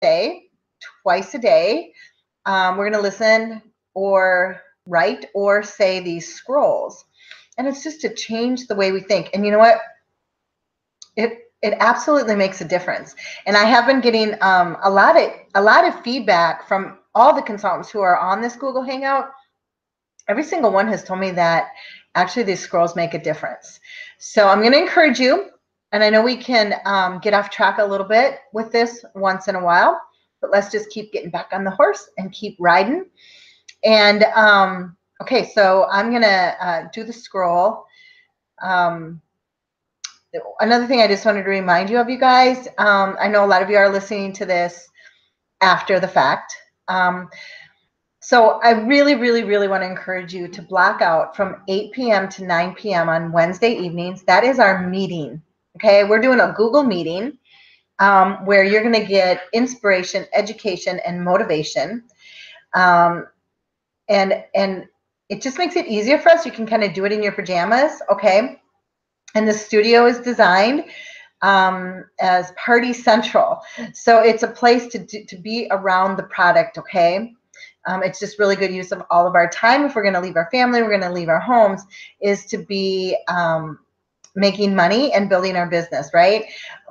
say twice a day. We're going to listen or write or say these scrolls. And it's just to change the way we think. And you know what? It absolutely makes a difference. And I have been getting a lot of feedback from all the consultants who are on this Google Hangout. Every single one has told me that actually these scrolls make a difference. So I'm going to encourage you, and I know we can get off track a little bit with this once in a while, but let's just keep getting back on the horse and keep riding. And okay, so I'm going to do the scroll. Another thing I just wanted to remind you of, you guys, I know a lot of you are listening to this after the fact. So I really, really, really want to encourage you to block out from 8 p.m. to 9 p.m. on Wednesday evenings. That is our meeting. Okay, we're doing a Google meeting where you're going to get inspiration, education, and motivation. And it just makes it easier for us. You can kind of do it in your pajamas, okay? And the studio is designed as party central. So it's a place to be around the product, okay? It's just really good use of all of our time. If we're going to leave our family, we're going to leave our homes, is to be making money and building our business, right?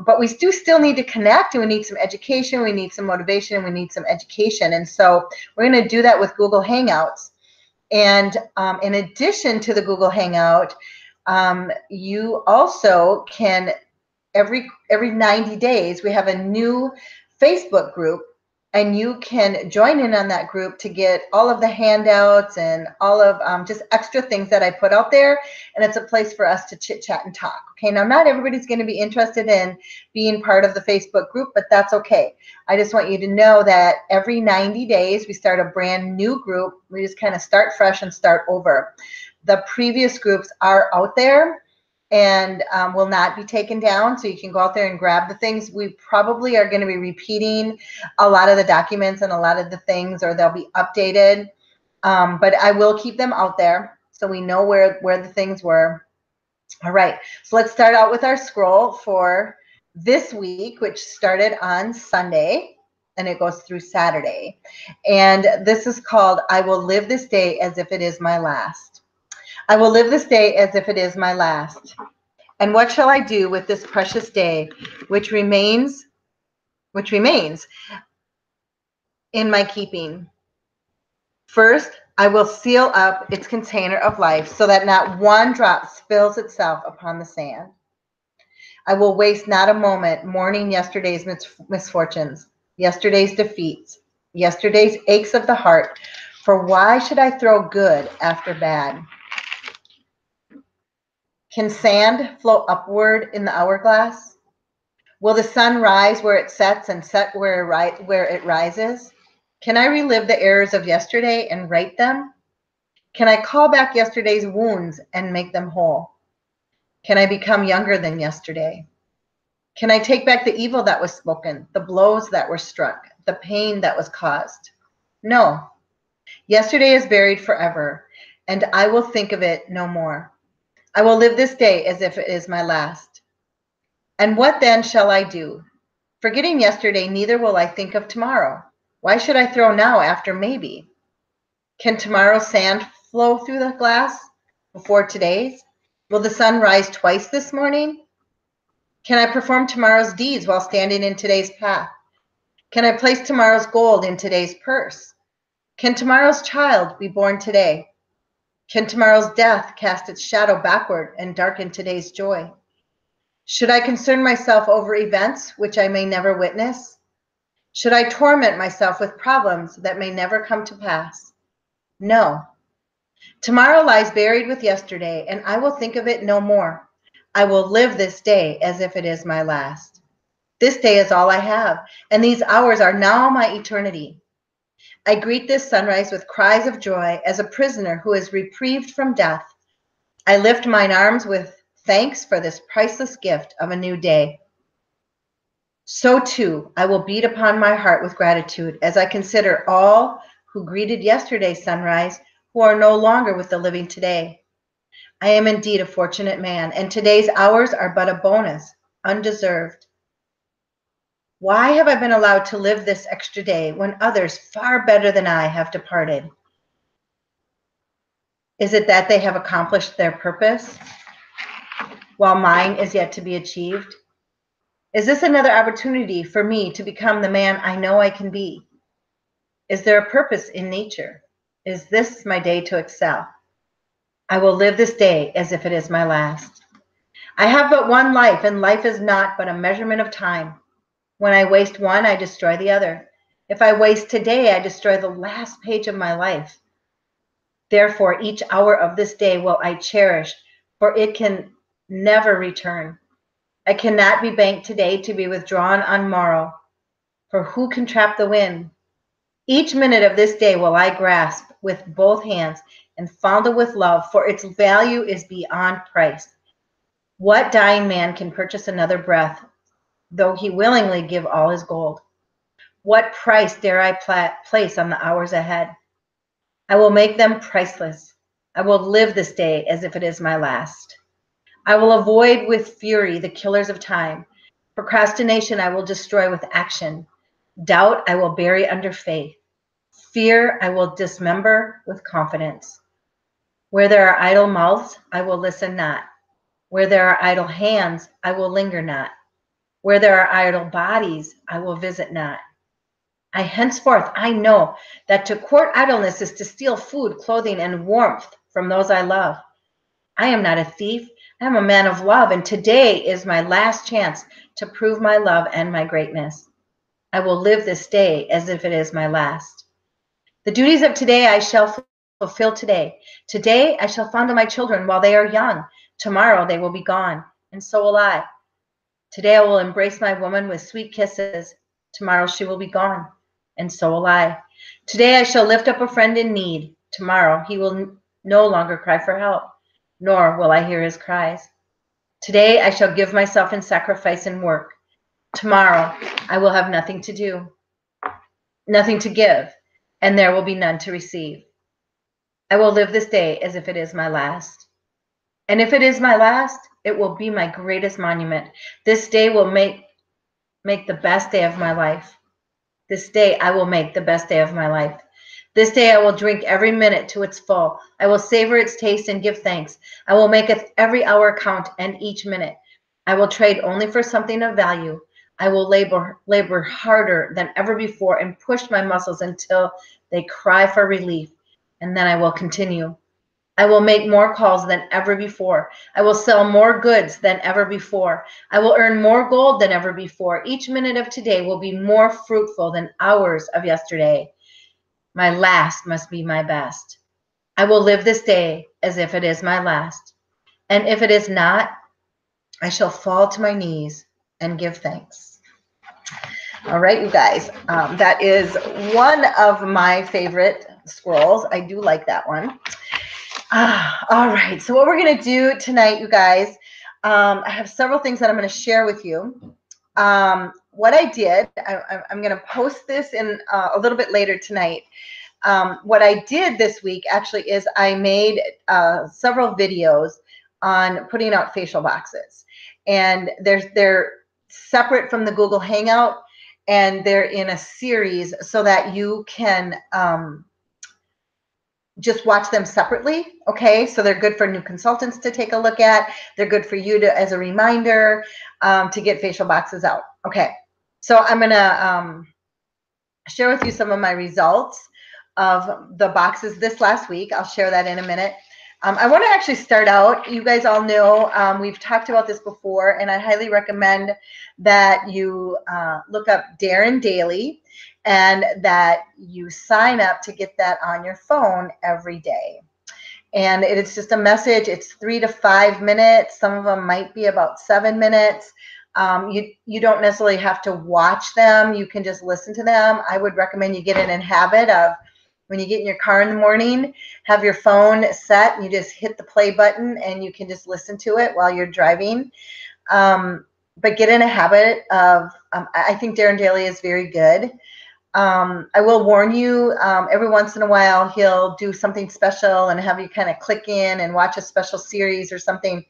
But we do still need to connect, and we need some education, we need some motivation, and we need some education. And so we're going to do that with Google Hangouts. And in addition to the Google Hangout, you also can, every 90 days, we have a new Facebook group, and you can join in on that group to get all of the handouts and all of just extra things that I put out there. And it's a place for us to chit chat and talk. Okay, now not everybody's going to be interested in being part of the Facebook group, but that's okay. I just want you to know that every 90 days, we start a brand new group. We just kind of start fresh and start over. The previous groups are out there and will not be taken down, so you can go out there and grab the things. We probably are going to be repeating a lot of the documents and a lot of the things, or they'll be updated, but I will keep them out there so we know where the things were. All right, so let's start out with our scroll for this week, which started on Sunday, and it goes through Saturday. And this is called, I will live this day as if it is my last. I will live this day as if it is my last. And what shall I do with this precious day, which remains in my keeping? First, I will seal up its container of life so that not one drop spills itself upon the sand. I will waste not a moment mourning yesterday's misfortunes, yesterday's defeats, yesterday's aches of the heart, for why should I throw good after bad? Can sand flow upward in the hourglass? Will the sun rise where it sets and set where it rises? Can I relive the errors of yesterday and right them? Can I call back yesterday's wounds and make them whole? Can I become younger than yesterday? Can I take back the evil that was spoken, the blows that were struck, the pain that was caused? No. Yesterday is buried forever, and I will think of it no more. I will live this day as if it is my last. And what then shall I do? Forgetting yesterday, neither will I think of tomorrow. Why should I throw now after maybe? Can tomorrow's sand flow through the glass before today's? Will the sun rise twice this morning? Can I perform tomorrow's deeds while standing in today's path? Can I place tomorrow's gold in today's purse? Can tomorrow's child be born today? Can tomorrow's death cast its shadow backward and darken today's joy? Should I concern myself over events which I may never witness? Should I torment myself with problems that may never come to pass? No. Tomorrow lies buried with yesterday, and I will think of it no more. I will live this day as if it is my last. This day is all I have, and these hours are now my eternity. I greet this sunrise with cries of joy as a prisoner who is reprieved from death. I lift mine arms with thanks for this priceless gift of a new day. So too, I will beat upon my heart with gratitude as I consider all who greeted yesterday's sunrise who are no longer with the living today. I am indeed a fortunate man, and today's hours are but a bonus, undeserved. Why have I been allowed to live this extra day when others far better than I have departed? Is it that they have accomplished their purpose while mine is yet to be achieved? Is this another opportunity for me to become the man I know I can be? Is there a purpose in nature? Is this my day to excel? I will live this day as if it is my last. I have but one life, and life is not but a measurement of time. When I waste one, I destroy the other. If I waste today, I destroy the last page of my life. Therefore, each hour of this day will I cherish, for it can never return. I cannot be banked today to be withdrawn on morrow, for who can trap the wind? Each minute of this day will I grasp with both hands and fondle with love, for its value is beyond price. What dying man can purchase another breath, though he willingly give all his gold? What price dare I place on the hours ahead? I will make them priceless. I will live this day as if it is my last. I will avoid with fury the killers of time. Procrastination I will destroy with action. Doubt I will bury under faith. Fear I will dismember with confidence. Where there are idle mouths, I will listen not. Where there are idle hands, I will linger not. Where there are idle bodies, I will visit not. I know that to court idleness is to steal food, clothing, and warmth from those I love. I am not a thief. I am a man of love, and today is my last chance to prove my love and my greatness. I will live this day as if it is my last. The duties of today I shall fulfill today. Today I shall fondle my children while they are young. Tomorrow they will be gone, and so will I. Today I will embrace my woman with sweet kisses. Tomorrow she will be gone, and so will I. Today I shall lift up a friend in need. Tomorrow he will no longer cry for help, nor will I hear his cries. Today I shall give myself in sacrifice and work. Tomorrow I will have nothing to do, nothing to give, and there will be none to receive. I will live this day as if it is my last. And if it is my last, it will be my greatest monument. This day will make the best day of my life. This day I will make the best day of my life. This day I will drink every minute to its full. I will savor its taste and give thanks. I will make every hour count and each minute. I will trade only for something of value. I will labor harder than ever before and push my muscles until they cry for relief. And then I will continue. I will make more calls than ever before. I will sell more goods than ever before. I will earn more gold than ever before. Each minute of today will be more fruitful than hours of yesterday. My last must be my best. I will live this day as if it is my last. And if it is not, I shall fall to my knees and give thanks. All right, you guys. That is one of my favorite scrolls. I do like that one. All right, so what we're going to do tonight, you guys, I have several things that I'm going to share with you. What I did, I'm going to post this in a little bit later tonight. What I did this week actually is I made several videos on putting out facial boxes. And they're separate from the Google Hangout, and they're in a series so that you can just watch them separately. Okay, so they're good for new consultants to take a look at. They're good for you to, as a reminder, to get facial boxes out. Okay, so I'm gonna share with you some of my results of the boxes this last week. I'll share that in a minute. I want to actually start out. You guys all know we've talked about this before, and I highly recommend that you look up Darren Daily and that you sign up to get that on your phone every day. And it's just a message. It's 3 to 5 minutes. Some of them might be about 7 minutes. You don't necessarily have to watch them. You can just listen to them. I would recommend you get in a habit of, when you get in your car in the morning, have your phone set and you just hit the play button and you can just listen to it while you're driving. But get in a habit of, I think Darren Daly is very good. I will warn you, every once in a while he'll do something special and have you kind of click in and watch a special series or something.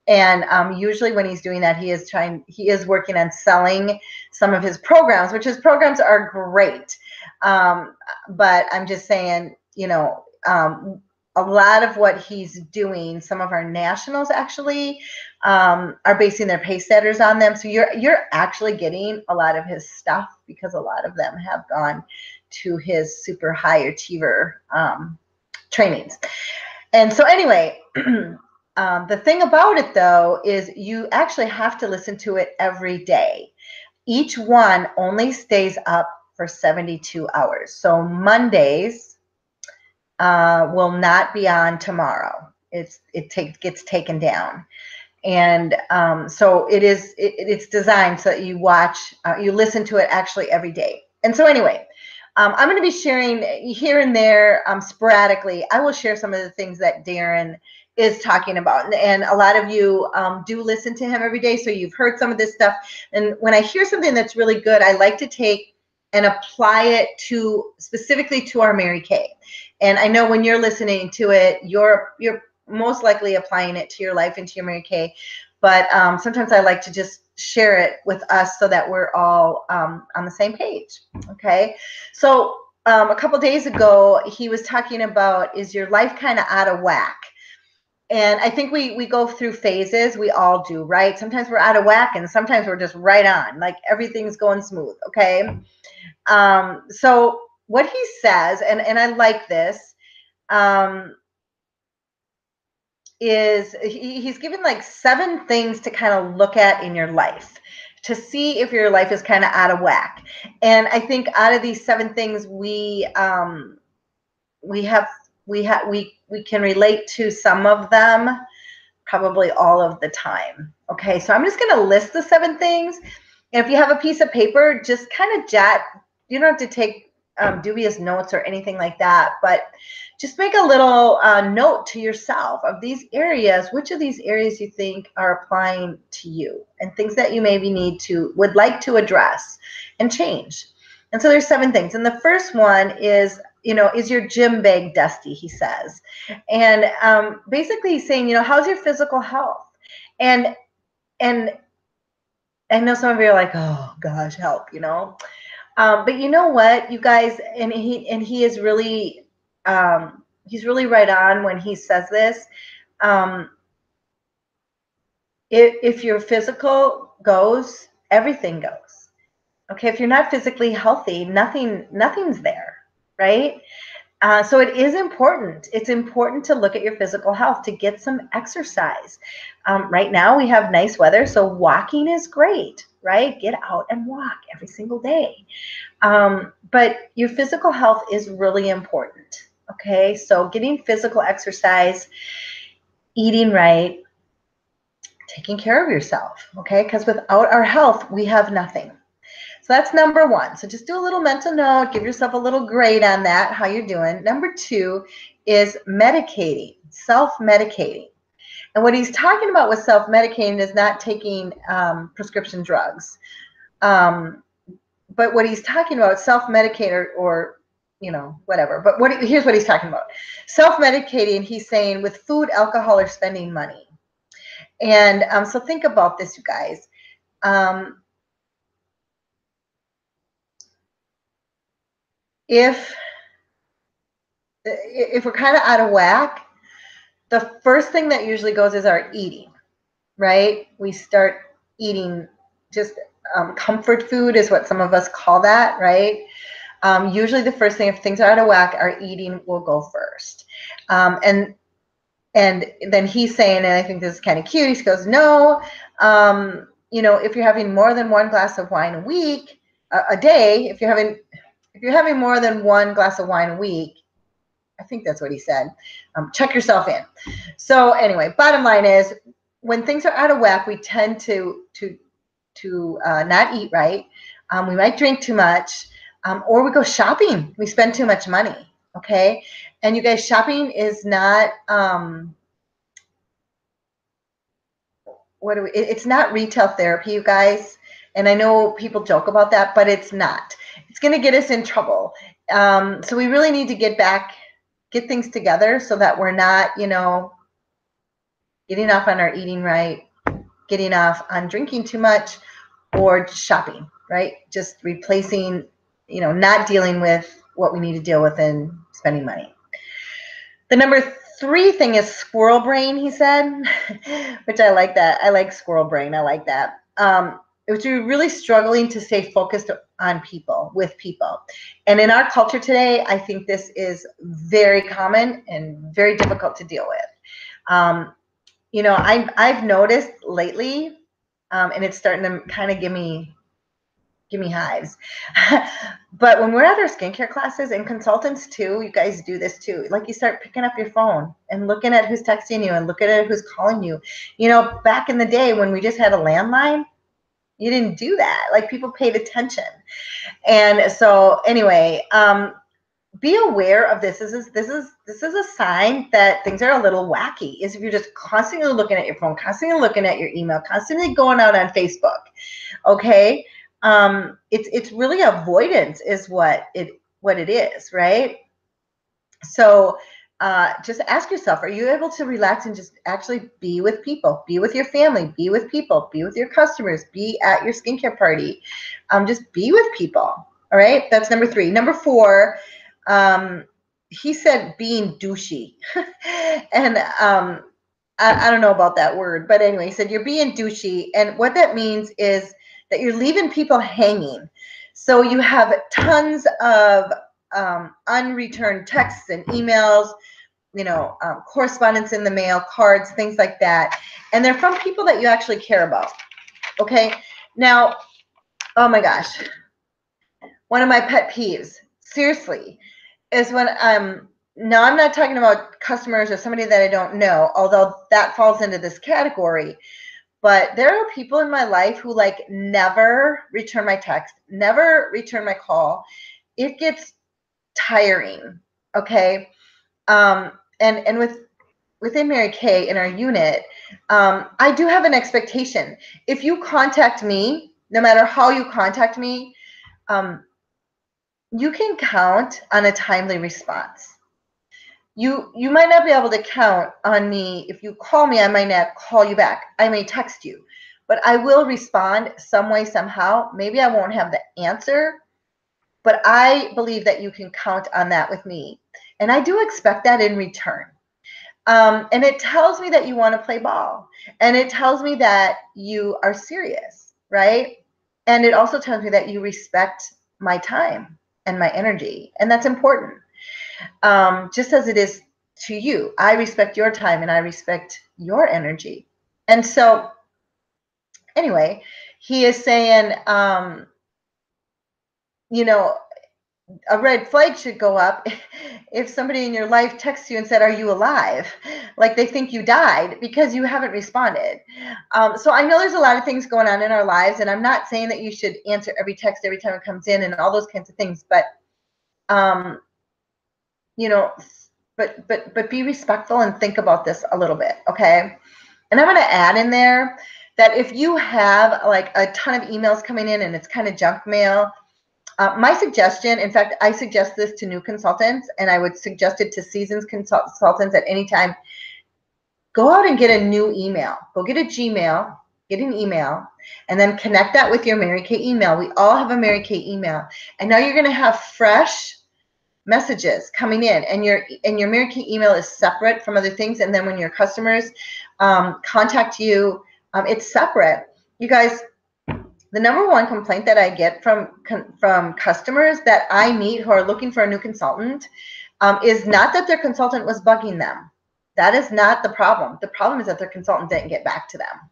And usually when he's doing that, he is working on selling some of his programs, which his programs are great. But I'm just saying, a lot of what he's doing, some of our nationals actually are basing their pay setters on them. So you're actually getting a lot of his stuff because a lot of them have gone to his super high achiever trainings. And so anyway, the thing about it though is you actually have to listen to it every day. Each one only stays up for 72 hours. So Mondays will not be on tomorrow. It gets taken down. And so it's designed so that you you listen to it actually every day. And so anyway, I'm going to be sharing here and there sporadically. I will share some of the things that Darren is talking about. And a lot of you do listen to him every day, so you've heard some of this stuff. And when I hear something that's really good, I like to take and apply it specifically to our Mary Kay. And I know when you're listening to it, you're most likely applying it to your life and to your Mary Kay. But sometimes I like to just share it with us so that we're all on the same page. Okay. So a couple days ago, he was talking about, is your life kind of out of whack? And I think we go through phases. We all do, right? Sometimes we're out of whack and sometimes we're just right on, like everything's going smooth. Okay. So what he says, and I like this, is he's given like 7 things to kind of look at in your life to see if your life is kind of out of whack. And I think out of these 7 things, we can relate to some of them, probably all of the time. Okay, so I'm just going to list the 7 things. And if you have a piece of paper, just kind of jot. You don't have to take dubious notes or anything like that, but just make a little note to yourself of these areas, which of these areas you think are applying to you, and things that you maybe would like to address and change. And so there's 7 things. And the first one is, is your gym bag dusty, he says. And basically he's saying, how's your physical health? And I know some of you are like, oh gosh, help, but you know what, you guys, and he is really, he's really right on when he says this. If your physical goes, everything goes. Okay, if you're not physically healthy, nothing's there, right? So it is important. It's important to look at your physical health, to get some exercise. Right now we have nice weather, so walking is great, right? Get out and walk every single day. But your physical health is really important. Okay, so getting physical exercise, eating right, taking care of yourself. Okay, because without our health, we have nothing. So that's number 1. So just do a little mental note, give yourself a little grade on that, how you're doing. Number 2 is medicating, self-medicating. And what he's talking about with self-medicating is not taking prescription drugs. But what he's talking about, self-medicate or whatever. But here's what he's talking about. Self-medicating, he's saying, with food, alcohol, or spending money. And so think about this, you guys. If we're kind of out of whack, the first thing that usually goes is our eating, right? We start eating just comfort food is what some of us call that, right? Usually the first thing, if things are out of whack, our eating will go first. And then he's saying, and I think this is kind of cute, he goes, no, if you're having more than 1 glass of wine a day, if you're having more than 1 glass of wine a week, I think that's what he said, check yourself in. So anyway, bottom line is, when things are out of whack, we tend to not eat right. We might drink too much, or we go shopping. We spend too much money. Okay, and you guys, shopping is not it's not retail therapy, you guys. And I know people joke about that, but it's not. It's going to get us in trouble. So we really need to get things together so that we're not, getting off on our eating right, getting off on drinking too much, or just shopping, right? Just replacing, not dealing with what we need to deal with and spending money. The number 3 thing is squirrel brain, he said, which I like that. I like squirrel brain. I like that. Which we're really struggling to stay focused on people, with people. And in our culture today, I think this is very common and very difficult to deal with. I've noticed lately, and it's starting to kind of give me hives. But when we're at our skincare classes, and consultants too, you guys do this too. Like, you start picking up your phone and looking at who's texting you and looking at who's calling you. Back in the day when we just had a landline, you didn't do that. Like, people paid attention. And so anyway, be aware of this. This is a sign that things are a little wacky. Is if you're just constantly looking at your phone, constantly looking at your email, constantly going out on Facebook. Okay. It's really avoidance is what it is, right? So just ask yourself, are you able to relax and just actually be with people, be with your family, be with people, be with your customers, be at your skincare party, just be with people. All right, that's number 3. Number 4, he said being douchey. And I don't know about that word, but anyway, he said you're being douchey, and what that means is that you're leaving people hanging. So you have tons of unreturned texts and emails, correspondence in the mail, cards, things like that. And they're from people that you actually care about. Okay. Now, oh my gosh, one of my pet peeves, seriously, is when now I'm not talking about customers or somebody that I don't know, although that falls into this category. But there are people in my life who never return my text, never return my call. It gets tiring. Okay. And within Mary Kay in our unit, I do have an expectation. If you contact me, no matter how you contact me, you can count on a timely response. You might not be able to count on me. If you call me, I might not call you back. I may text you, but I will respond some way, somehow. Maybe I won't have the answer, but I believe that you can count on that with me. And I do expect that in return. And it tells me that you want to play ball. And it tells me that you are serious, right? And it also tells me that you respect my time and my energy. And that's important. Just as it is to you. I respect your time and I respect your energy. And so anyway, he is saying, a red flag should go up if somebody in your life texts you and said, "Are you alive?" Like they think you died because you haven't responded. So I know there's a lot of things going on in our lives, and I'm not saying that you should answer every text every time it comes in and all those kinds of things, but but be respectful and think about this a little bit, okay? And I'm going to add in there that if you have like a ton of emails coming in and it's kind of junk mail, my suggestion, in fact, I suggest this to new consultants, and I would suggest it to seasoned consultants at any time. Go out and get a new email. Go get a Gmail, get an email, and then connect that with your Mary Kay email. We all have a Mary Kay email. And now you're going to have fresh messages coming in, and your Mary Kay email is separate from other things. And then when your customers contact you, it's separate. You guys, the number one complaint that I get from customers that I meet who are looking for a new consultant is not that their consultant was bugging them. That is not the problem. The problem is that their consultant didn't get back to them.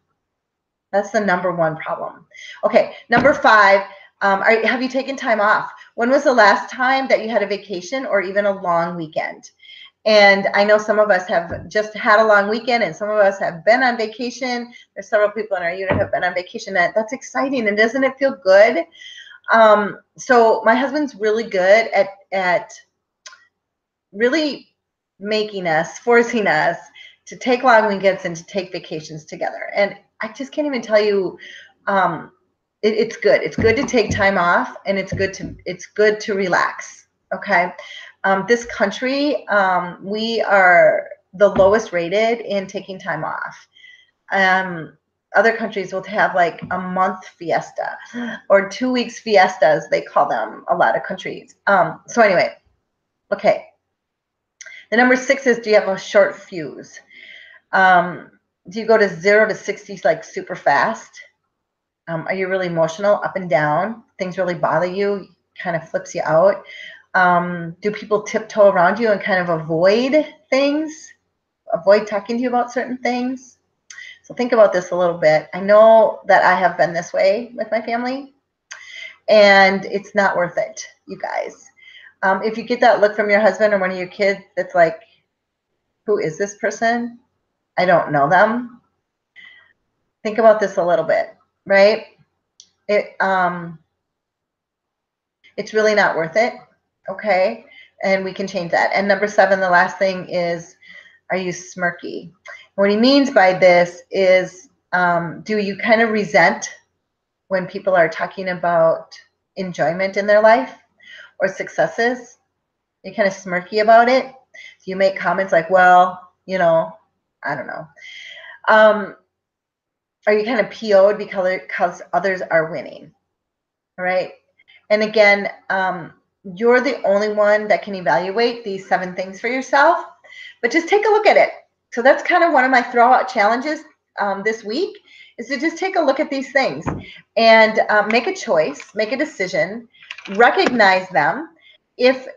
That's the number one problem. Okay, number 5, have you taken time off? When was the last time that you had a vacation or even a long weekend? And I know some of us have just had a long weekend, and some of us have been on vacation. There's several people in our unit have been on vacation. That's exciting, and doesn't it feel good? So my husband's really good at really forcing us to take long weekends and to take vacations together. And I just can't even tell you, it's good. It's good to take time off, and it's good to relax. Okay. This country, we are the lowest rated in taking time off. Other countries will have like a month fiesta or 2 weeks fiestas, they call them, a lot of countries. So anyway, okay. The number 6 is, do you have a short fuse? Do you go to 0 to 60 like super fast? Are you really emotional, up and down? Things really bother you, kind of flips you out? Do people tiptoe around you and kind of avoid things? Avoid talking to you about certain things? So think about this a little bit. I know that I have been this way with my family, and it's not worth it, you guys. If you get that look from your husband or one of your kids that's like, who is this person? I don't know them. Think about this a little bit, right? It's really not worth it, okay? And we can change that. And number 7, the last thing is, are you smirky? What he means by this is, do you kind of resent when people are talking about enjoyment in their life or successes? You're kind of smirky about it. Do you make comments like, well, you know, I don't know. Are you kind of PO'd because others are winning? All right. And again, you're the only one that can evaluate these 7 things for yourself, but just take a look at it. So that's kind of one of my throw out challenges this week, is to just take a look at these things and make a choice, make a decision, recognize them. If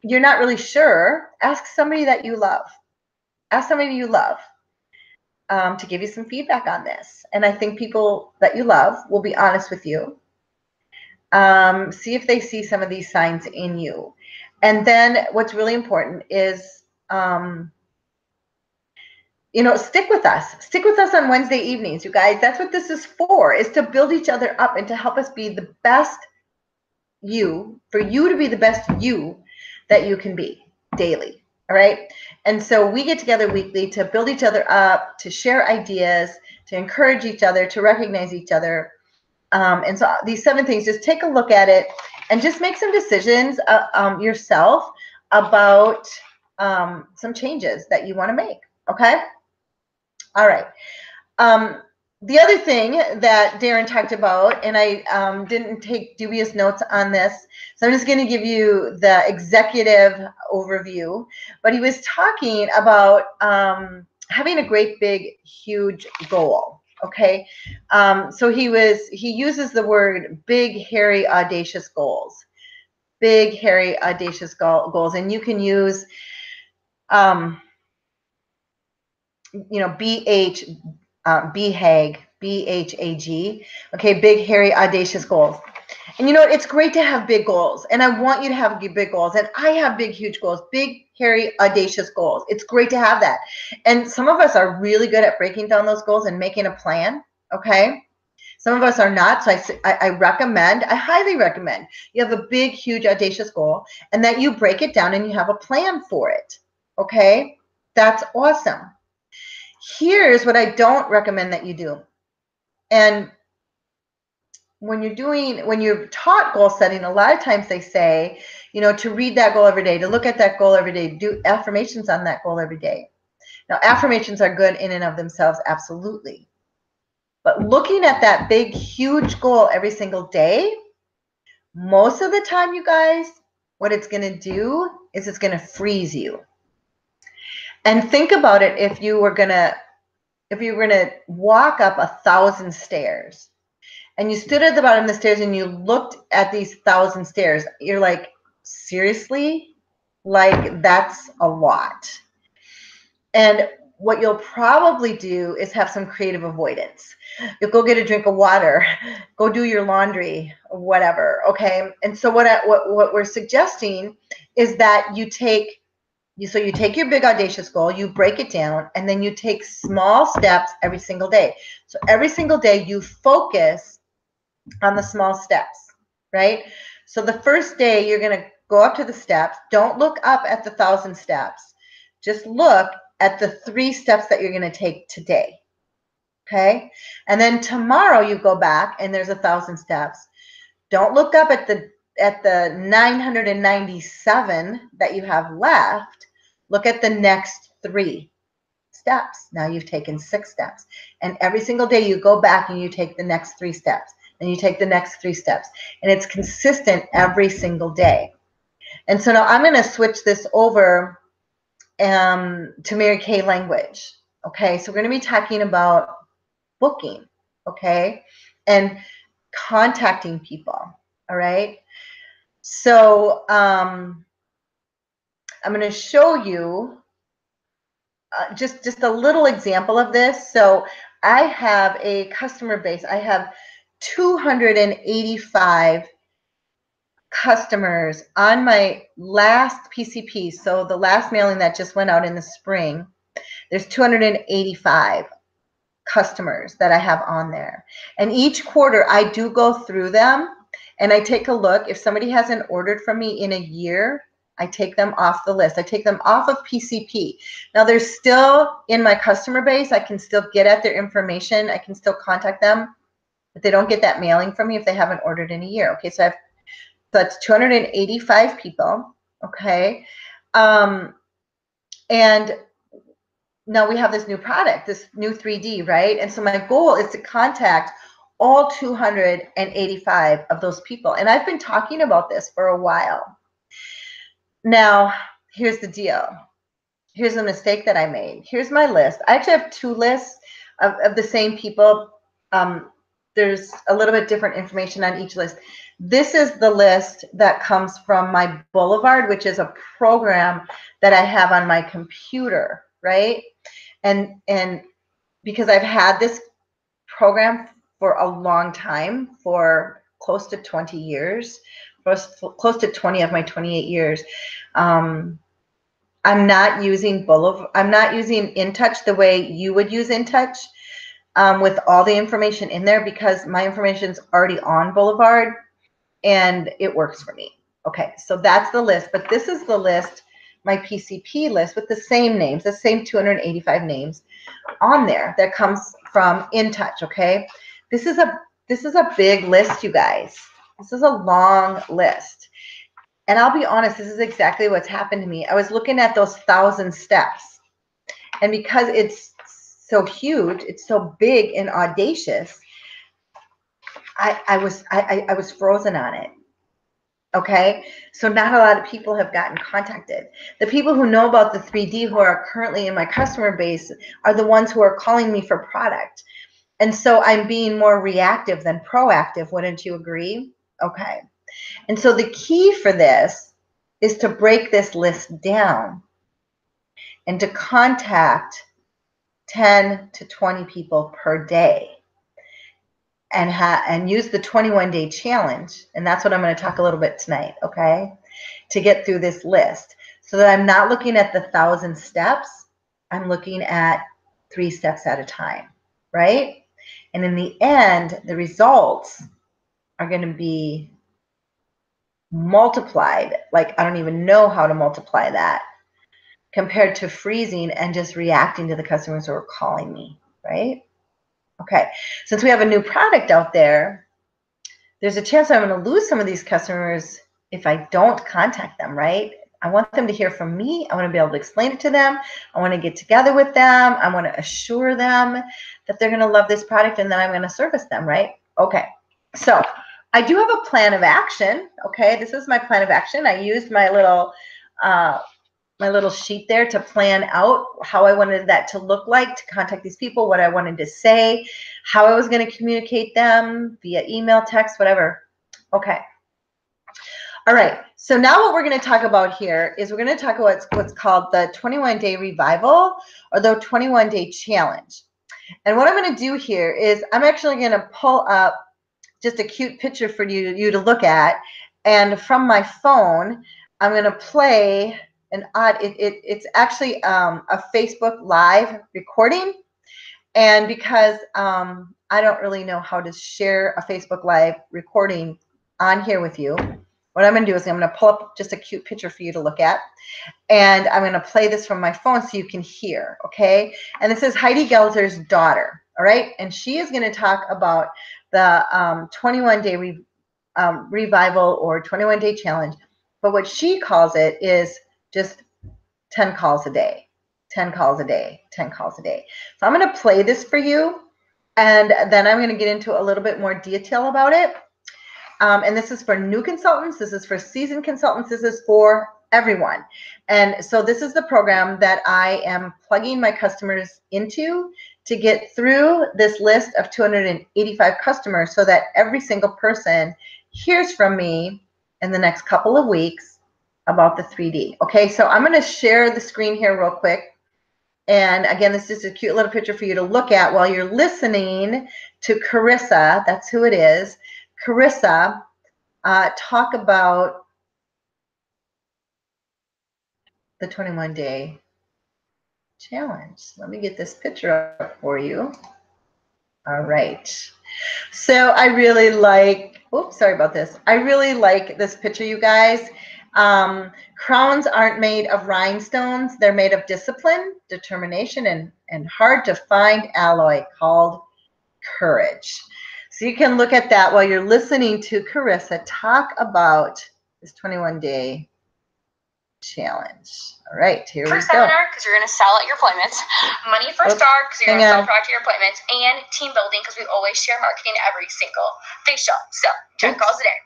you're not really sure, ask somebody that you love. Ask somebody you love to give you some feedback on this. And I think people that you love will be honest with you. See if they see some of these signs in you. And then what's really important is, stick with us. Stick with us on Wednesday evenings, you guys. That's what this is for, is to build each other up and to help us be the best you, for you to be the best you that you can be daily. All right. And so we get together weekly to build each other up, to share ideas, to encourage each other, to recognize each other. And so these 7 things, just take a look at it and just make some decisions yourself about some changes that you want to make. Okay. All right. The other thing that Darren talked about, and I didn't take dubious notes on this, so I'm just going to give you the executive overview, but he was talking about having a great, big, huge goal, okay? So he uses the word big, hairy, audacious goals. Big, hairy, audacious goals, and you can use, BHAG, BHAG, okay, big, hairy, audacious goals. And it's great to have big goals, and I want you to have big goals, and I have big, huge goals, big, hairy, audacious goals. It's great to have that. And some of us are really good at breaking down those goals and making a plan, okay? Some of us are not, so I highly recommend you have a big, huge, audacious goal, and that you break it down and you have a plan for it, okay? That's awesome. Here's what I don't recommend that you do. And when you're taught goal setting, a lot of times they say, to read that goal every day, to look at that goal every day, do affirmations on that goal every day. Now, affirmations are good in and of themselves, absolutely. But looking at that big, huge goal every single day, most of the time, you guys, what it's going to do is it's going to freeze you. And think about it, if you were going to walk up 1,000 stairs, and you stood at the bottom of the stairs and you looked at these 1,000 stairs, you're like, seriously? Like, that's a lot. And what you'll probably do is have some creative avoidance. You'll go get a drink of water, go do your laundry, whatever, okay? And so what we're suggesting is that you take your big audacious goal, you break it down, and then you take small steps every single day. So every single day you focus on the small steps, right? So the first day you're going to go up to the steps. Don't look up at the 1,000 steps. Just look at the 3 steps that you're going to take today, okay? And then tomorrow you go back and there's 1,000 steps. Don't look up at the 997 that you have left. Look at the next 3 steps. Now you've taken 6 steps. And every single day you go back and you take the next 3 steps. And you take the next 3 steps. And it's consistent every single day. And so now I'm going to switch this over to Mary Kay language. Okay, so we're going to be talking about booking, okay, and contacting people. All right. So I'm going to show you just a little example of this. So I have a customer base. I have 285 customers on my last PCP. So the last mailing that just went out in the spring, there's 285 customers that I have on there. And each quarter I do go through them and I take a look. If somebody hasn't ordered from me in a year, I take them off the list. I take them off of PCP. Now they're still in my customer base. I can still get at their information. I can still contact them, but they don't get that mailing from me if they haven't ordered in a year. Okay, so that's 285 people. Okay. And now we have this new product, this new 3D, right? And so my goal is to contact all 285 of those people. And I've been talking about this for a while. Now, here's the deal. Here's a mistake that I made. Here's my list. I actually have 2 lists of the same people. There's a little bit different information on each list. This is the list that comes from my Boulevard, which is a program that I have on my computer, right? And because I've had this program for a long time, for close to 20 years, close to 20 of my 28 years, I'm not using Boulevard. I'm not using InTouch the way you would use InTouch with all the information in there, because my information is already on Boulevard and it works for me. Okay, so that's the list, but this is the list, my PCP list, with the same names, the same 285 names on there that comes from InTouch. Okay, this is a big list, you guys. This is a long list, and I'll be honest, this is exactly what's happened to me. I was looking at those 1,000 steps, and because it's so huge, it's so big and audacious, I was frozen on it. Okay, so not a lot of people have gotten contacted. The people who know about the 3D, who are currently in my customer base, are the ones who are calling me for product. And so I'm being more reactive than proactive. Wouldn't you agree? Okay. And so the key for this is to break this list down and to contact 10 to 20 people per day. And use the 21-day challenge. And that's what I'm going to talk a little bit tonight, okay? To get through this list, so that I'm not looking at the 1,000 steps. I'm looking at 3 steps at a time, right? And in the end, the results are going to be multiplied. Like, I don't even know how to multiply that, compared to freezing and just reacting to the customers who are calling me, right? Okay, since we have a new product out there, there's a chance I'm going to lose some of these customers if I don't contact them, right? I want them to hear from me. I want to be able to explain it to them. I want to get together with them. I want to assure them that they're going to love this product, and then I'm going to service them, right? Okay, so I do have a plan of action. Okay, this is my plan of action. I used my little sheet there to plan out how I wanted that to look like, to contact these people, what I wanted to say, how I was going to communicate them via email, text, whatever. Okay. All right. So now what we're going to talk about here is we're going to talk about what's called the 21-day revival, or the 21-day challenge. And what I'm going to do here is I'm actually going to pull up just a cute picture for you to look at. And from my phone, I'm going to play it's actually a Facebook Live recording. And because I don't really know how to share a Facebook Live recording on here with you, what I'm going to do is I'm going to pull up just a cute picture for you to look at. And I'm going to play this from my phone so you can hear, okay? And this is Heidi Gelzer's daughter, all right? And she is going to talk about the 21-day revival or 21-day challenge. But what she calls it is just 10 calls a day. 10 calls a day, 10 calls a day. So I'm going to play this for you, and then I'm going to get into a little bit more detail about it. And this is for new consultants. This is for seasoned consultants. This is for everyone. And so this is the program that I am plugging my customers into to get through this list of 285 customers so that every single person hears from me in the next couple of weeks about the 3D. Okay, so I'm going to share the screen here real quick. And again, this is just a cute little picture for you to look at while you're listening to Carissa. That's who it is. Carissa, talk about the 21-day challenge. Let me get this picture up for you. All right. So I really like, oops, sorry about this. I really like this picture, you guys. Crowns aren't made of rhinestones. They're made of discipline, determination, and hard to find alloy called courage. So you can look at that while you're listening to Carissa talk about this 21-day challenge. All right, here we go. For seminar, because you're going to sell at your appointments. Money for star, because you're going to sell product at your appointments. And team building, because we always share marketing every single facial. So 10 calls a day.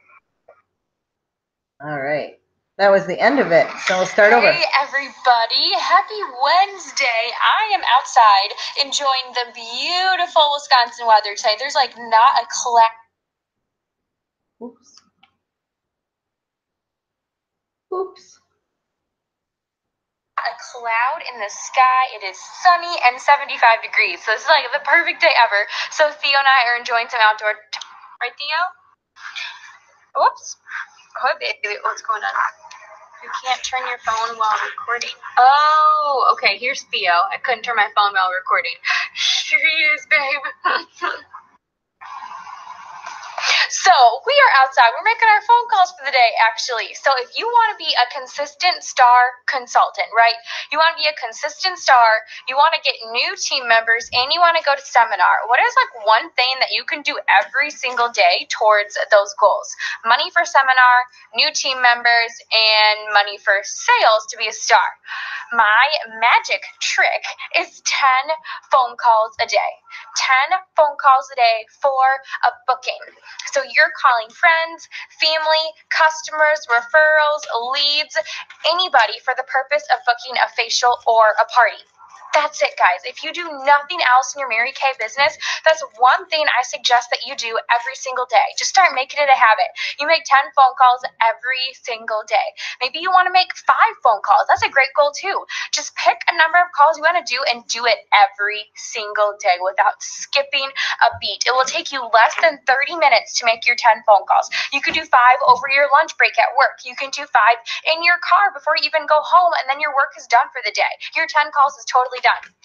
All right. That was the end of it. So we'll start over. Hey, everybody. Happy Wednesday. I am outside enjoying the beautiful Wisconsin weather today. There's like not a cloud. Oops. Oops. A cloud in the sky. It is sunny and 75 degrees. So this is like the perfect day ever. So Theo and I are enjoying some outdoor right, Theo? Whoops. Oh, baby, what's going on? You can't turn your phone while recording. Oh, okay. Here's Theo. I couldn't turn my phone while recording. Here he is, babe. So we are outside. We're making our phone calls for the day, actually. So if you want to be a consistent star consultant, right? You want to be a consistent star. You want to get new team members, and you want to go to seminar. What is like one thing that you can do every single day towards those goals? Money for seminar, new team members, and money for sales to be a star. My magic trick is 10 phone calls a day. 10 phone calls a day for a booking. So you're calling friends, family, customers, referrals, leads, anybody for the purpose of booking a facial or a party. That's it, guys. If you do nothing else in your Mary Kay business, that's one thing I suggest that you do every single day. Just start making it a habit. You make 10 phone calls every single day. Maybe you want to make 5 phone calls. That's a great goal too. Just pick a number of calls you want to do and do it every single day without skipping a beat. It will take you less than 30 minutes to make your 10 phone calls. You could do 5 over your lunch break at work. You can do 5 in your car before you even go home, and then your work is done for the day. Your 10 calls is totally done.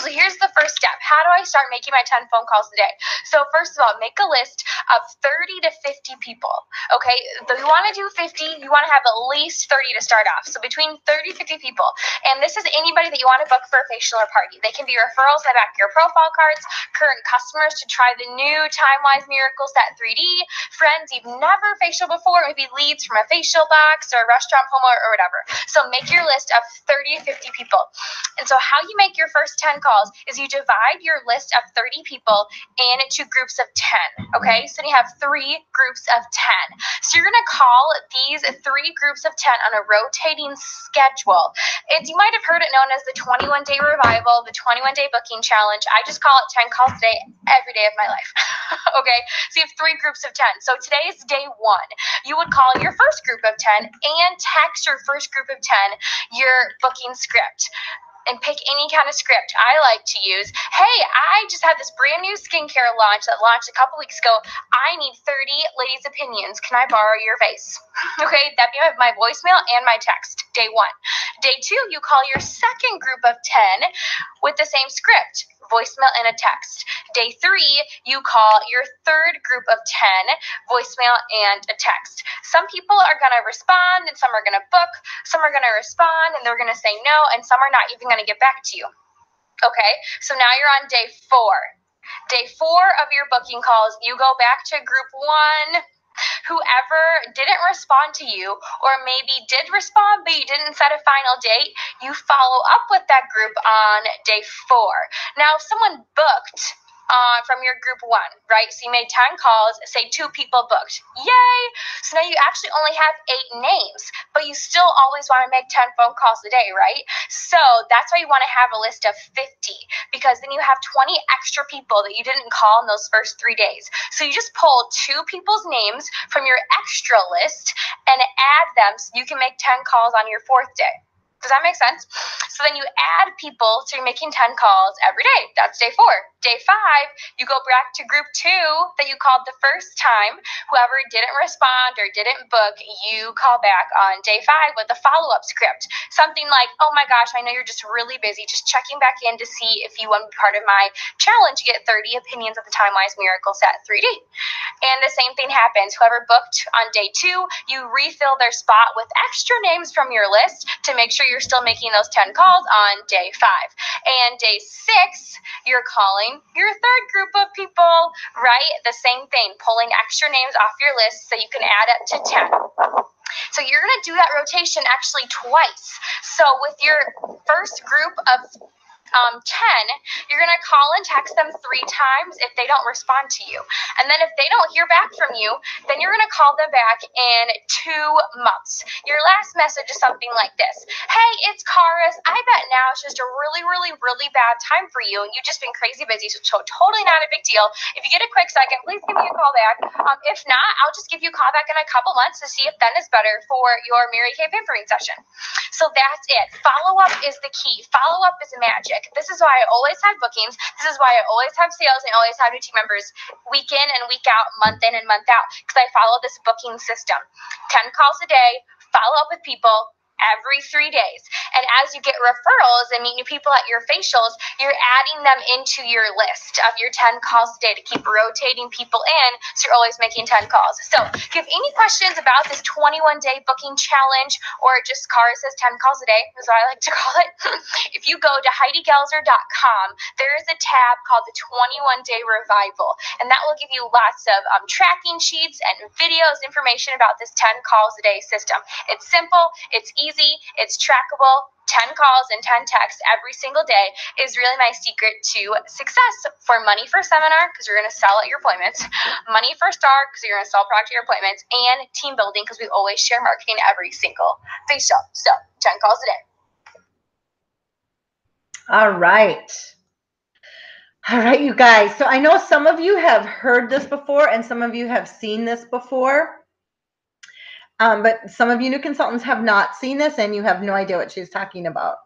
So here's the first step. How do I start making my 10 phone calls a day? So first of all, make a list of 30 to 50 people. Okay, if you want to do 50, you want to have at least 30 to start off. So between 30 50 people. And this is anybody that you want to book for a facial or party. They can be referrals in the back of your profile cards, current customers to try the new Time-Wise Miracle Set 3D, friends you've never facial before, maybe leads from a facial box or a restaurant promo or whatever. So make your list of 30 to 50 people. And so how you make your first 10 calls is you divide your list of 30 people into groups of 10, okay? So you have 3 groups of 10. So you're going to call these 3 groups of 10 on a rotating schedule. You might have heard it known as the 21-day revival, the 21-day booking challenge. I just call it 10 calls a day every day of my life, okay? So you have 3 groups of 10. So today is day 1. You would call your first group of 10 and text your first group of 10 your booking script. And pick any kind of script. I like to use, hey, I just had this brand new skincare launch that launched a couple weeks ago. I need 30 ladies' opinions. Can I borrow your vase? Okay, that'd be my voicemail and my text, day 1. Day 2, you call your second group of 10 with the same script, voicemail and a text. Day 3, you call your third group of 10, voicemail and a text. Some people are going to respond and some are going to book. Some are going to respond and they're going to say no, and some are not even going to get back to you. Okay, so now you're on day 4. Day 4 of your booking calls, you go back to group 1 Whoever didn't respond to you, or maybe did respond but you didn't set a final date, you follow up with that group on day 4. Now, if someone booked from your group 1, right? So you made 10 calls, say 2 people booked. Yay! So now you actually only have 8 names, but you still always want to make 10 phone calls a day, right? So that's why you want to have a list of 50, because then you have 20 extra people that you didn't call in those first 3 days. So you just pull 2 people's names from your extra list and add them so you can make 10 calls on your 4th day. Does that make sense? So then you add people, so you're making 10 calls every day. That's day 4. Day 5, you go back to group 2 that you called the first time. Whoever didn't respond or didn't book, you call back on day 5 with a follow-up script. Something like, oh my gosh, I know you're just really busy. Just checking back in to see if you want to be part of my challenge to get 30 opinions of the Time-Wise Miracle Set 3D. And the same thing happens. Whoever booked on day 2, you refill their spot with extra names from your list to make sure you're still making those 10 calls on day 5. And day 6, you're calling your 3rd group of people, right? The same thing, pulling extra names off your list so you can add up to 10. So you're going to do that rotation actually twice. So with your first group of 10, you're going to call and text them 3 times if they don't respond to you. And then if they don't hear back from you, then you're going to call them back in 2 months. Your last message is something like this. Hey, it's Karis. I bet now it's just a really, really, really bad time for you, and you've just been crazy busy, so totally not a big deal. If you get a quick second, please give me a call back. If not, I'll just give you a call back in a couple months to see if then is better for your Mary Kay pampering session. So that's it. Follow-up is the key. Follow-up is magic. This is why I always have bookings. This is why I always have sales and always have new team members week in and week out, month in and month out, because I follow this booking system. 10 calls a day, follow up with people every 3 days. And as you get referrals and meet new people at your facials, you're adding them into your list of your 10 calls a day to keep rotating people in, so you're always making 10 calls. So if you have any questions about this 21-day booking challenge, or just Karis says 10 calls a day, is what I like to call it, if you go to HeidiGelzer.com, there is a tab called the 21-Day Revival, and that will give you lots of tracking sheets and videos, information about this 10 calls a day system. It's simple, it's easy, it's trackable. 10 calls and 10 texts every single day is really my secret to success. For money for seminar, because you're going to sell at your appointments, money for star, because you're going to sell product at your appointments, and team building, because we always share marketing every single facial. So 10 calls a day. All right. All right, you guys. So I know some of you have heard this before and some of you have seen this before. But some of you new consultants have not seen this and you have no idea what she's talking about.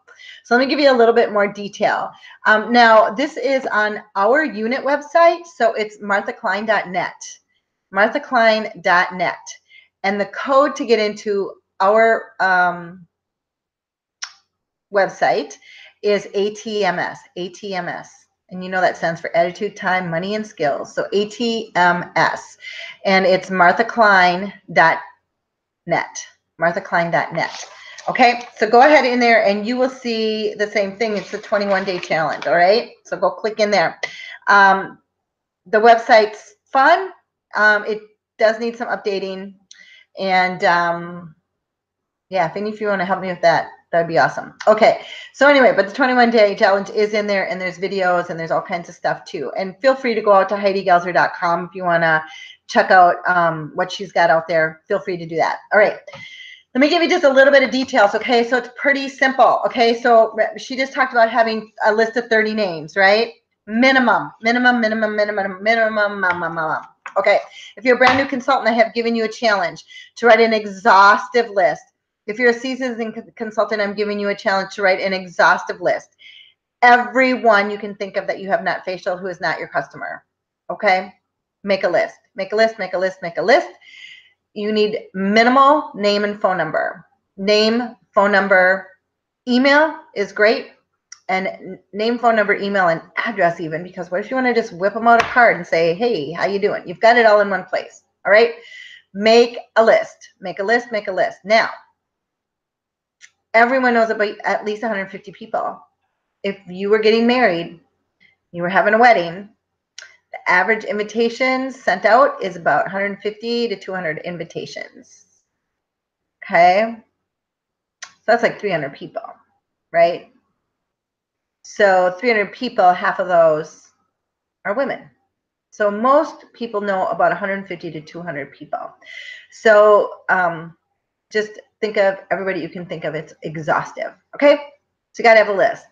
So let me give you a little bit more detail. Now, this is on our unit website. So it's marthaklein.net, marthaklein.net. And the code to get into our website is ATMS. And you know that stands for Attitude, Time, Money, and Skills. So ATMS. And it's marthaklein.net. marthaklein.net. Okay, so go ahead in there and you will see the same thing. It's the 21-day challenge, all right? So go click in there. The website's fun. It does need some updating. And yeah, if any of you want to help me with that, that'd be awesome. Okay, so anyway, but the 21-day challenge is in there, and there's videos and there's all kinds of stuff too. And feel free to go out to HeidiGelzer.com if you want to check out what she's got out there. Feel free to do that. All right. Let me give you just a little bit of details, okay? So it's pretty simple, okay? So she just talked about having a list of 30 names, right? Minimum. Okay, if you're a brand new consultant, I have given you a challenge to write an exhaustive list. If you're a seasoned consultant, I'm giving you a challenge to write an exhaustive list. Everyone you can think of that you have not facial who is not your customer, okay? Make a list, make a list, make a list, make a list. You need minimal name and phone number. Name, phone number, email is great. And name, phone number, email, and address even, because what if you want to just whip them out a card and say, hey, how you doing? You've got it all in one place, all right? Make a list, make a list, make a list. Now, everyone knows about at least 150 people. If you were getting married, you were having a wedding, the average invitations sent out is about 150 to 200 invitations. Okay. So that's like 300 people, right? So 300 people, half of those are women. So most people know about 150 to 200 people. So just think of everybody you can think of. It's exhaustive. Okay. So you got to have a list.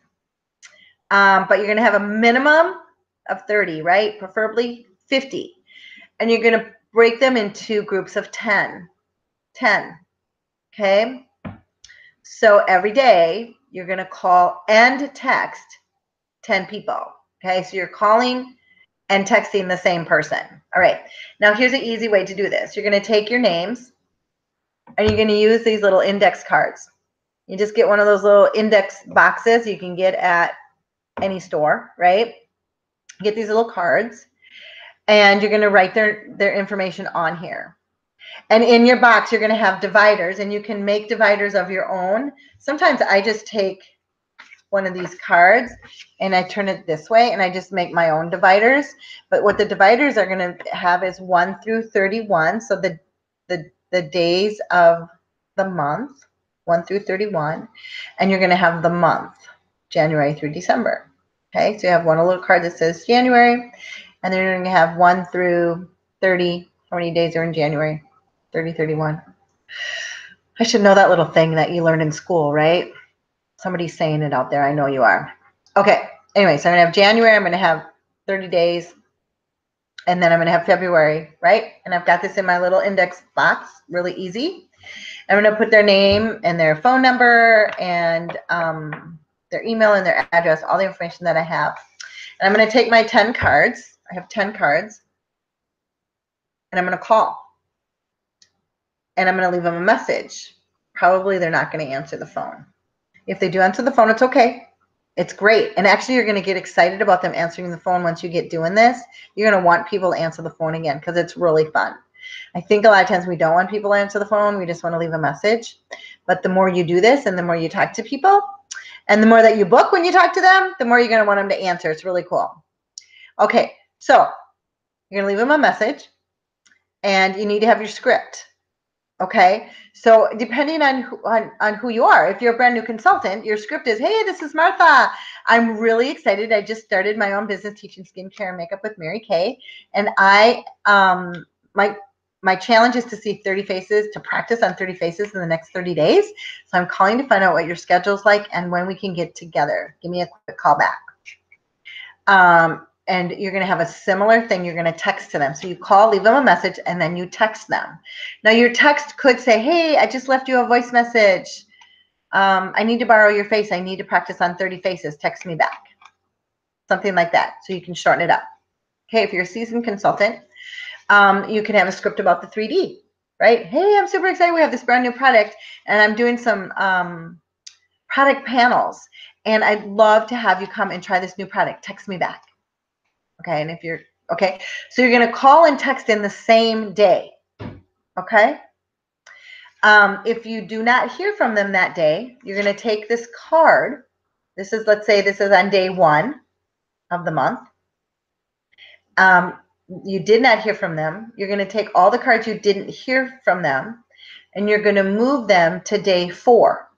But you're going to have a minimum of 30, right? Preferably 50. And you're going to break them into groups of 10. 10. Okay. So every day you're going to call and text 10 people. Okay. So you're calling and texting the same person. All right. Now here's an easy way to do this. You're going to take your names and you're going to use these little index cards. You just get one of those little index boxes you can get at any store, right? Get these little cards and you're going to write their information on here. And in your box, you're going to have dividers, and you can make dividers of your own. Sometimes I just take one of these cards and I turn it this way and I just make my own dividers. But what the dividers are going to have is 1 through 31. So the days of the month, 1 through 31, and you're going to have the month, January through December. Okay, so you have one little card that says January, and then you're going to have 1 through 30. How many days are in January? 30, 31. I should know that little thing that you learned in school, right? Somebody's saying it out there. I know you are. Okay. Anyway, so I'm going to have January. I'm going to have 30 days. And then I'm going to have February, right? And I've got this in my little index box. Really easy. I'm going to put their name and their phone number and their email and their address, all the information that I have. And I'm going to take my 10 cards. I have 10 cards. And I'm going to call. And I'm going to leave them a message. Probably they're not going to answer the phone. If they do answer the phone, it's okay. It's great. And actually, you're going to get excited about them answering the phone once you get doing this. You're going to want people to answer the phone again because it's really fun. I think a lot of times we don't want people to answer the phone. We just want to leave a message. But the more you do this and the more you talk to people and the more that you book when you talk to them, the more you're going to want them to answer. It's really cool. Okay, so you're going to leave them a message and you need to have your script. Okay, so depending on who you are, if you're a brand new consultant, your script is, hey, this is Martha. I'm really excited. I just started my own business teaching skincare and makeup with Mary Kay. And my challenge is to see 30 faces, to practice on 30 faces in the next 30 days. So I'm calling to find out what your schedule's like and when we can get together. Give me a quick call back. And you're going to have a similar thing. You're going to text to them. So you call, leave them a message, and then you text them. Now, your text could say, hey, I just left you a voice message. I need to borrow your face. I need to practice on 30 faces. Text me back. Something like that. So you can shorten it up. Okay, if you're a seasoned consultant, you can have a script about the 3D, right? Hey, I'm super excited. We have this brand new product, and I'm doing some product panels. And I'd love to have you come and try this new product. Text me back. Okay, and if you're, okay, so you're going to call and text in the same day, okay? If you do not hear from them that day, you're going to take this card. This is, let's say this is on day 1 of the month. You did not hear from them. You're going to take all the cards you didn't hear from them, and you're going to move them to day 4,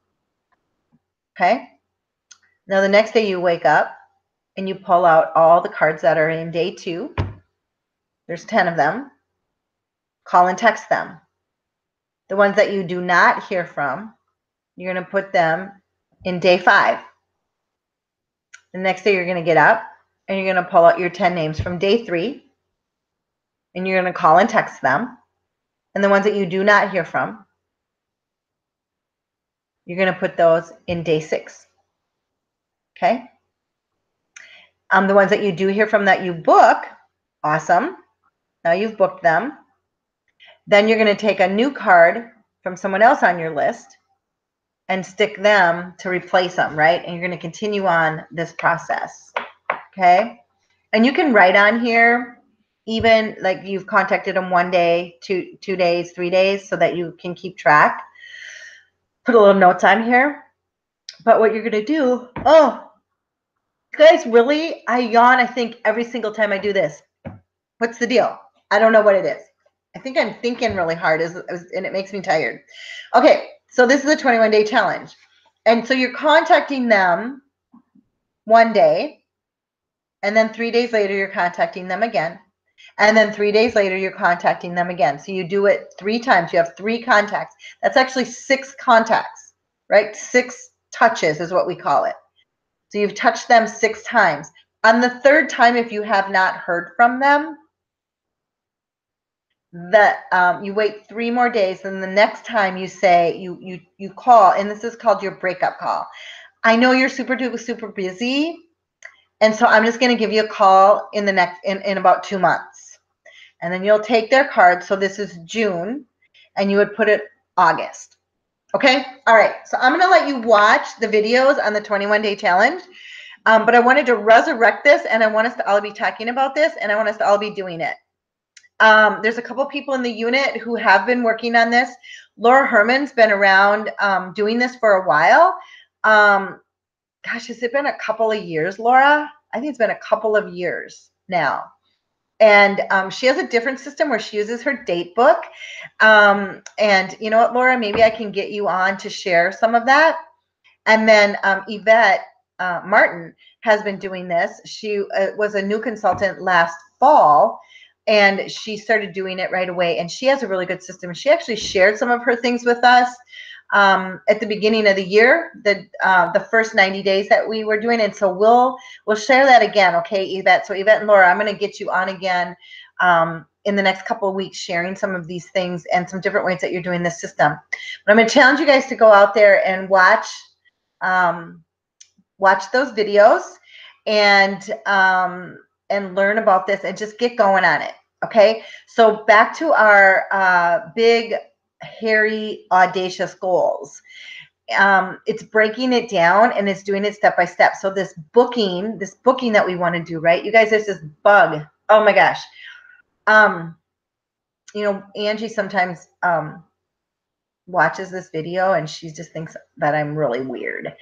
okay? Now, the next day you wake up, and you pull out all the cards that are in day 2. There's 10 of them. Call and text them. The ones that you do not hear from, you're going to put them in day 5. The next day you're going to get up and you're going to pull out your 10 names from day 3. And you're going to call and text them. And the ones that you do not hear from, you're going to put those in day 6. Okay? The ones that you do hear from that you book, awesome. Now you've booked them. Then you're going to take a new card from someone else on your list and stick them to replace them, right? And you're going to continue on this process, okay? And you can write on here, even like you've contacted them 1 day, 2 days, 3 days, so that you can keep track. Put a little notes on here. But what you're going to do, oh, guys, really? I yawn, I think, every single time I do this. What's the deal? I don't know what it is. I think I'm thinking really hard, and it makes me tired. Okay, so this is a 21-day challenge. And so you're contacting them one day, and then 3 days later, you're contacting them again. And then 3 days later, you're contacting them again. So you do it 3 times. You have 3 contacts. That's actually 6 contacts, right? 6 touches is what we call it. So you've touched them 6 times. On the 3rd time, if you have not heard from them, you wait 3 more days, and the next time you say you call, and this is called your breakup call. I know you're super busy, and so I'm just going to give you a call in about 2 months, and then you'll take their card. So this is June, and you would put it August. Okay, all right. So I'm going to let you watch the videos on the 21-day challenge, but I wanted to resurrect this, and I want us to all be talking about this, and I want us to all be doing it. There's a couple people in the unit who have been working on this. Laura Herman's been around doing this for a while. Gosh, has it been a couple of years, Laura? I think it's been a couple of years now. And she has a different system where she uses her date book. And you know what, Laura, maybe I can get you on to share some of that. And then Yvette Martin has been doing this. She was a new consultant last fall, and she started doing it right away. And she has a really good system. She actually shared some of her things with us at the beginning of the year, the first 90 days that we were doing. And so we'll share that again, okay, Yvette? So Yvette and Laura, I'm going to get you on again in the next couple of weeks, sharing some of these things and some different ways that you're doing this system. But I'm going to challenge you guys to go out there and watch those videos and learn about this and just get going on it. Okay, so back to our big, hairy, audacious goals. It's breaking it down, and it's doing it step by step. So this booking that we want to do, right? You guys, there's this bug. Oh my gosh. You know, Angie sometimes watches this video, and she just thinks that I'm really weird.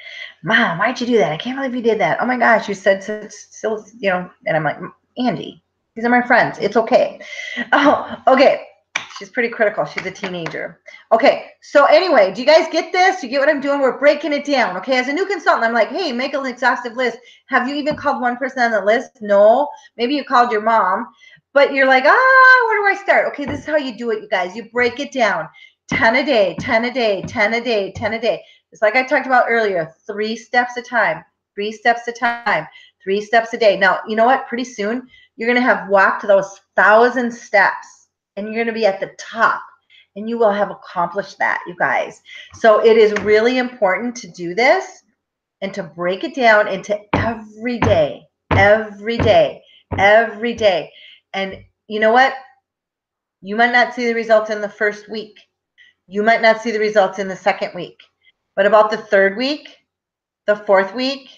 Mom, why'd you do that? I can't believe you did that. Oh my gosh, you said so, you know. And I'm like, Angie, these are my friends. It's okay. Oh, okay. She's pretty critical. She's a teenager. Okay. So anyway, do you guys get this? You get what I'm doing? We're breaking it down. Okay. As a new consultant, I'm like, hey, make an exhaustive list. Have you even called one person on the list? No. Maybe you called your mom, but you're like, where do I start? Okay. This is how you do it, you guys. You break it down. 10 a day, 10 a day, 10 a day, 10 a day. It's like I talked about earlier, 3 steps a time, 3 steps a time, 3 steps a day. Now, you know what? Pretty soon, you're going to have walked those 1,000 steps, and you're going to be at the top, and you will have accomplished that, you guys. So it is really important to do this and to break it down into every day, every day, every day. And you know what? You might not see the results in the first week. You might not see the results in the second week, but about the 3rd week, the 4th week,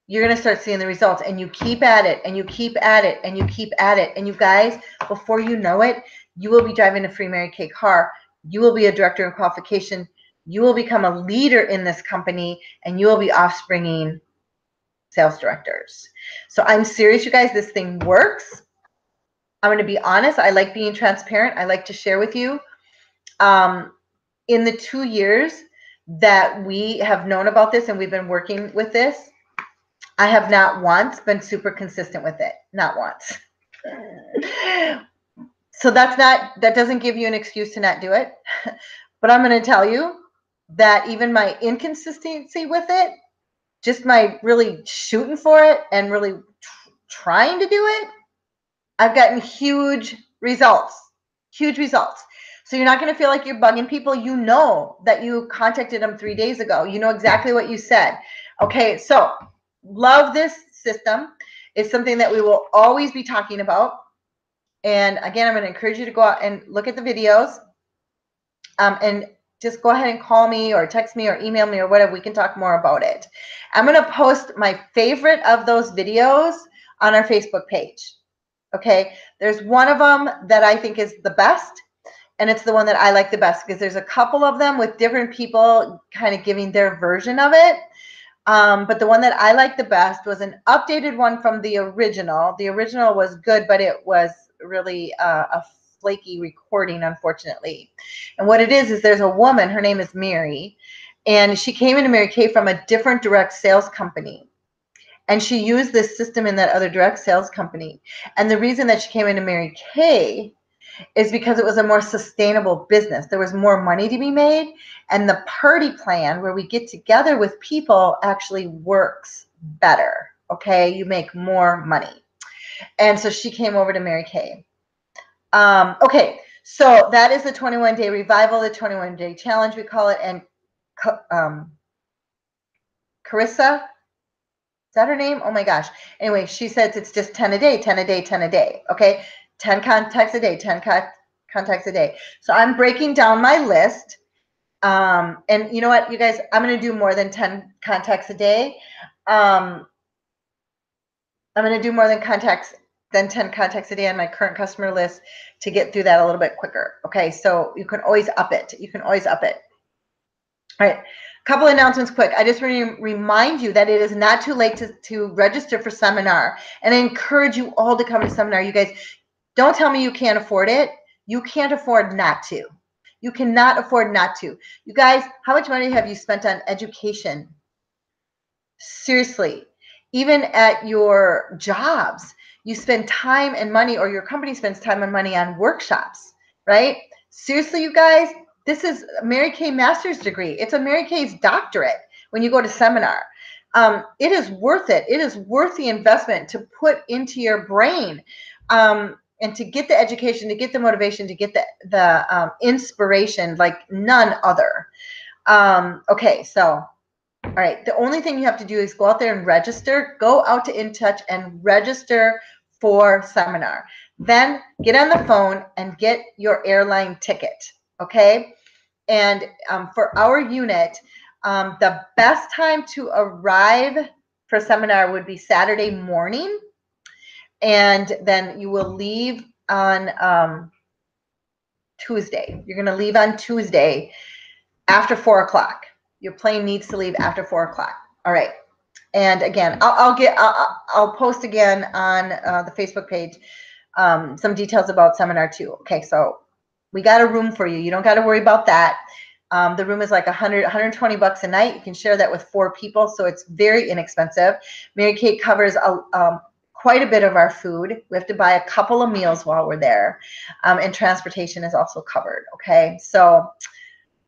you're going to start seeing the results, and you keep at it, and you keep at it, and you keep at it. And you guys, before you know it, you will be driving a free Mary Kay car. You will be a director in qualification. You will become a leader in this company, and you will be offspringing sales directors. So I'm serious, you guys, this thing works. I'm going to be honest. I like being transparent. I like to share with you. In the 2 years that we have known about this and we've been working with this, I have not once been super consistent with it. Not once. So that doesn't give you an excuse to not do it. But I'm going to tell you that even my inconsistency with it, just my really shooting for it and really trying to do it, I've gotten huge results. Huge results. So you're not going to feel like you're bugging people. You know that you contacted them 3 days ago. You know exactly what you said. Okay, so love this system. It's something that we will always be talking about. And again, I'm going to encourage you to go out and look at the videos. And just go ahead and call me or text me or email me or whatever. We can talk more about it. I'm going to post my favorite of those videos on our Facebook page. Okay, there's one of them that I think is the best. And it's the one that I like the best because there's a couple of them with different people kind of giving their version of it. But the one that I like the best was an updated one from the original. The original was good, but it was really a flaky recording, unfortunately. And what it is there's a woman, her name is Mary, and she came into Mary Kay from a different direct sales company. And she used this system in that other direct sales company. And the reason that she came into Mary Kay is because it was a more sustainable business. There was more money to be made. And the party plan where we get together with people actually works better. Okay, you make more money. And so she came over to Mary Kay. Okay, so that is the 21-day revival, the 21-day challenge, we call it. And Carissa, is that her name? Oh my gosh. Anyway, she says it's just 10 a day, 10 a day, 10 a day. Okay, 10 contacts a day, 10 contacts a day. So I'm breaking down my list. And you know what, you guys, I'm going to do more than 10 contacts a day. I'm going to do more than 10 contacts a day on my current customer list to get through that a little bit quicker. Okay, so you can always up it. You can always up it. All right, a couple announcements quick. I just want to remind you that it is not too late to register for seminar. And I encourage you all to come to seminar. You guys, don't tell me you can't afford it. You can't afford not to. You cannot afford not to. You guys, how much money have you spent on education? Seriously, even at your jobs, you spend time and money, or your company spends time and money on workshops, right? Seriously, you guys, this is a Mary Kay master's degree. It's a Mary Kay's doctorate when you go to seminar. It is worth it. It is worth the investment to put into your brain. And to get the education, to get the motivation, to get the inspiration like none other. Okay, so, all right. The only thing you have to do is go out there and register. Go out to InTouch and register for seminar. Then get on the phone and get your airline ticket, okay? And for our unit, the best time to arrive for seminar would be Saturday morning. And then you will leave on Tuesday. You're going to leave on Tuesday after 4 o'clock. Your plane needs to leave after 4 o'clock. All right. And again, I'll post again on the Facebook page some details about seminar too. Okay, so we got a room for you. You don't got to worry about that. The room is like 120 bucks a night. You can share that with 4 people, so it's very inexpensive. Mary Kay covers quite a bit of our food. We have to buy a couple of meals while we're there. And transportation is also covered, okay? So,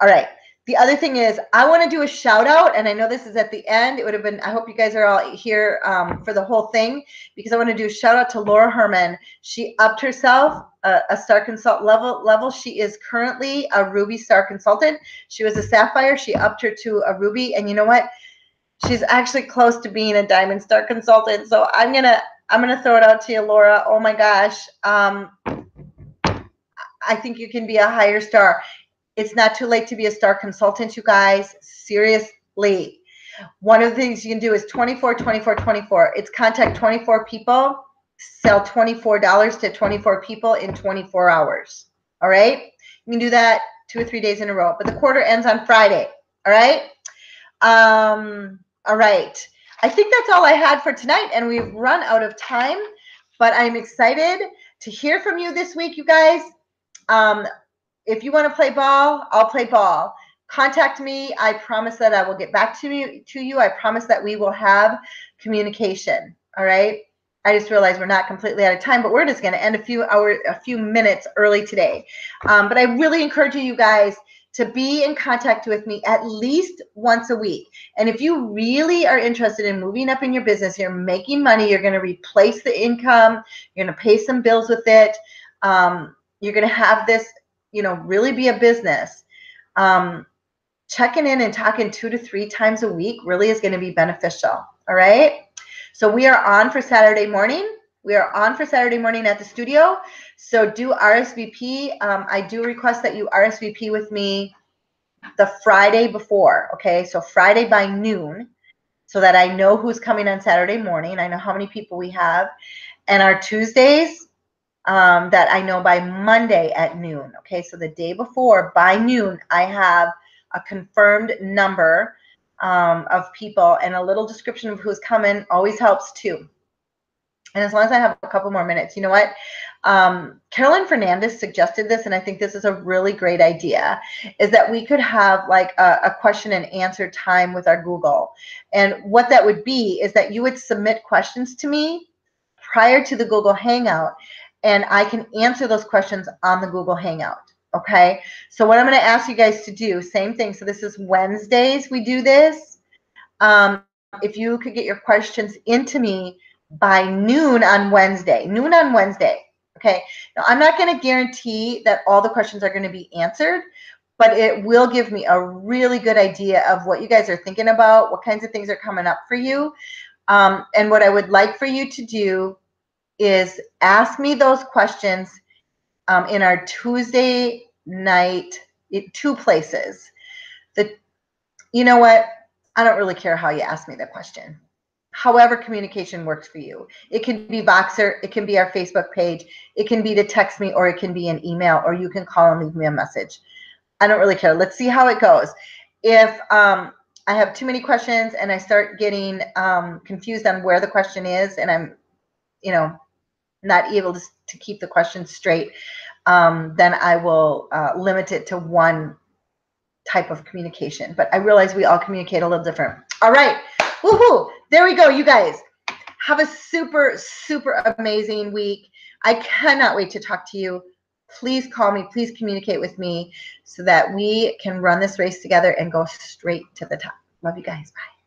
all right. The other thing is I want to do a shout out, and I know this is at the end. It would have been, I hope you guys are all here for the whole thing, because I want to do a shout out to Laura Herman. She upped herself a star consult level. She is currently a Ruby star consultant. She was a Sapphire. She upped her to a Ruby, and you know what? She's actually close to being a Diamond star consultant. So I'm gonna throw it out to you, Laura. Oh my gosh. I think you can be a higher star. It's not too late to be a star consultant, you guys. Seriously. One of the things you can do is 24, 24, 24. It's contact 24 people, sell $24 to 24 people in 24 hours. All right? You can do that 2 or 3 days in a row. But the quarter ends on Friday. All right? All right. I think that's all I had for tonight, and we've run out of time. But I'm excited to hear from you this week, you guys. If you want to play ball, I'll play ball. Contact me. I promise that I will get back to you. I promise that we will have communication. All right. I just realized we're not completely out of time, but we're just going to end a few minutes early today. But I really encourage you guys to be in contact with me at least once a week. And if you really are interested in moving up in your business, you're making money, you're going to replace the income, you're going to pay some bills with it. You're going to have this, really be a business. Checking in and talking 2 to 3 times a week really is going to be beneficial. All right. So we are on for Saturday morning. We are on for Saturday morning at the studio. So do RSVP. I do request that you RSVP with me the Friday before. Okay. So Friday by noon, so that I know who's coming on Saturday morning. I know how many people we have. And our Tuesdays, that I know by Monday at noon. Okay, so the day before by noon, I have a confirmed number of people, and a little description of who's coming always helps too. And as long as I have a couple more minutes, you know what? Carolyn Fernandez suggested this, and I think this is a really great idea, is that we could have like a question and answer time with our Google. And what that would be is that you would submit questions to me prior to the Google Hangout, and I can answer those questions on the Google Hangout. Okay, so what I'm going to ask you guys to do, same thing. So this is Wednesdays we do this. If you could get your questions into me by noon on Wednesday. Okay, now I'm not going to guarantee that all the questions are going to be answered, but it will give me a really good idea of what you guys are thinking about, what kinds of things are coming up for you. And what I would like for you to do is ask me those questions in our Tuesday night, 2 places. You know what? I don't really care how you ask me the question. However communication works for you. It can be Voxer, it can be our Facebook page, it can be to text me, or it can be an email, or you can call and leave me a message. I don't really care. Let's see how it goes. If I have too many questions and I start getting confused on where the question is, and I'm, not able to keep the question straight, then I will limit it to one type of communication. But I realize we all communicate a little different. All right. Woohoo. There we go, you guys. Have a super, super amazing week. I cannot wait to talk to you. Please call me. Please communicate with me so that we can run this race together and go straight to the top. Love you guys. Bye.